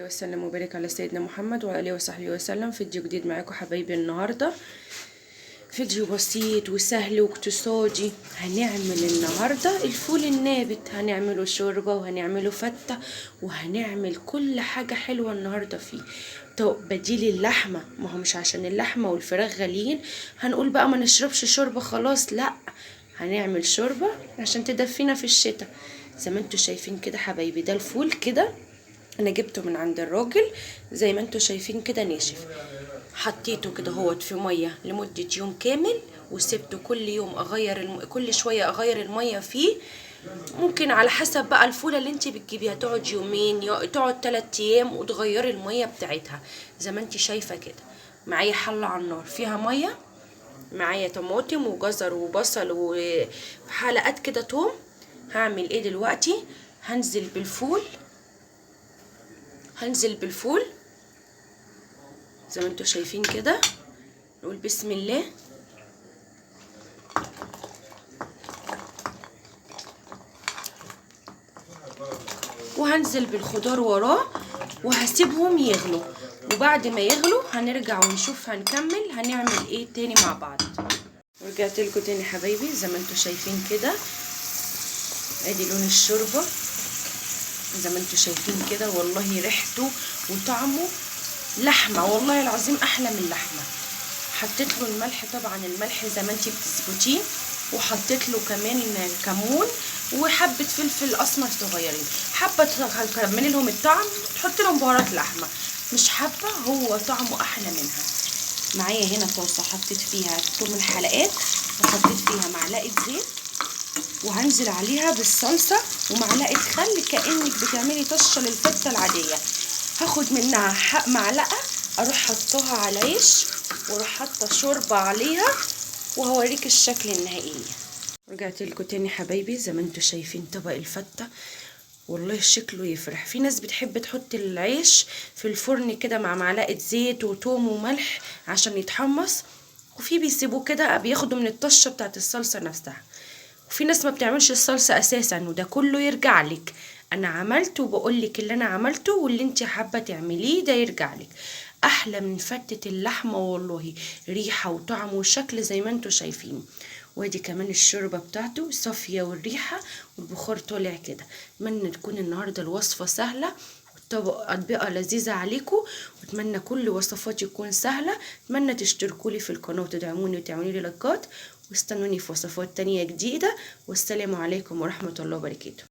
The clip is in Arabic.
عليه وسلم وبارك على سيدنا محمد وعلى اله وصحبه وسلم. فيديو جديد معاكم حبايبي. النهارده فيديو بسيط وسهل واقتصادي. هنعمل النهارده الفول النابت، هنعمله شوربه وهنعمله فته وهنعمل كل حاجه حلوه النهارده فيه. طب بديل اللحمه، ما هو مش عشان اللحمه والفراخ غاليين هنقول بقى ما نشربش شوربه خلاص، لا، هنعمل شوربه عشان تدفينا في الشتاء. زي ما انتوا شايفين كده حبايبي، ده الفول كده انا جبته من عند الراجل زي ما انتوا شايفين كده ناشف. حطيته كده هوت في ميه لمده يوم كامل، وسبته كل يوم كل شويه اغير الميه فيه. ممكن على حسب بقى الفوله اللي انت بتجيبيها تقعد يومين، تقعد 3 ايام، وتغيري الميه بتاعتها زي ما انت شايفه كده. معايا حله على النار فيها ميه، معايا طماطم وجزر وبصل وحلقات كده توم. هعمل ايه دلوقتي؟ هنزل بالفول زي ما انتوا شايفين كده. نقول بسم الله. وهنزل بالخضار وراه وهسيبهم يغلوا، وبعد ما يغلوا هنرجع ونشوف هنكمل هنعمل ايه تاني مع بعض. ورجعت لكم تاني حبايبي زي ما انتوا شايفين كده. ادي لون الشوربه زي ما انتوا شايفين كده، والله ريحته وطعمه لحمه، والله العظيم احلى من اللحمه. حطيت له الملح، طبعا الملح زي ما انتي بتظبطيه، وحطيت له كمان كمون وحبه فلفل اسمر صغيرين. حبه تكملي لهم الطعم، تحطي لهم بهارات لحمه، مش حابه هو طعمه احلى منها. معايا هنا طاسه حطيت فيها توم الحلقات، وحطيت فيها معلقه زيت، وهنزل عليها بالصلصه ومعلقه خل كانك بتعملي طشه للفته العاديه. هاخد منها معلقه، اروح حطها على العيش واروح حاطه شوربه عليها، وهوريك الشكل النهائي. رجعت لكم تاني حبايبي زي ما انتوا شايفين طبق الفته، والله شكله يفرح. في ناس بتحب تحط العيش في الفرن كده مع معلقه زيت وتوم وملح عشان يتحمص، وفي بيسيبوه كده بياخدوا من الطشه بتاعت الصلصه نفسها، وفي ناس ما بتعملش الصلصه اساسا، وده كله يرجع لك. انا عملت وبقول لك اللي انا عملته، واللي انت حابه تعمليه ده يرجع لك. احلى من فتة اللحمه والله، ريحه وطعم وشكل زي ما انتوا شايفين. وادي كمان الشوربه بتاعته صافيه والريحه والبخار طالع كده. اتمنى تكون النهارده الوصفه سهله اطباق لذيذه عليكم، واتمنى كل وصفاتي تكون سهله. اتمنى تشتركوا لي في القناه وتدعموني وتعملوا لي لايكات، واستنوني في وصفات تانية جديده. والسلام عليكم ورحمه الله وبركاته.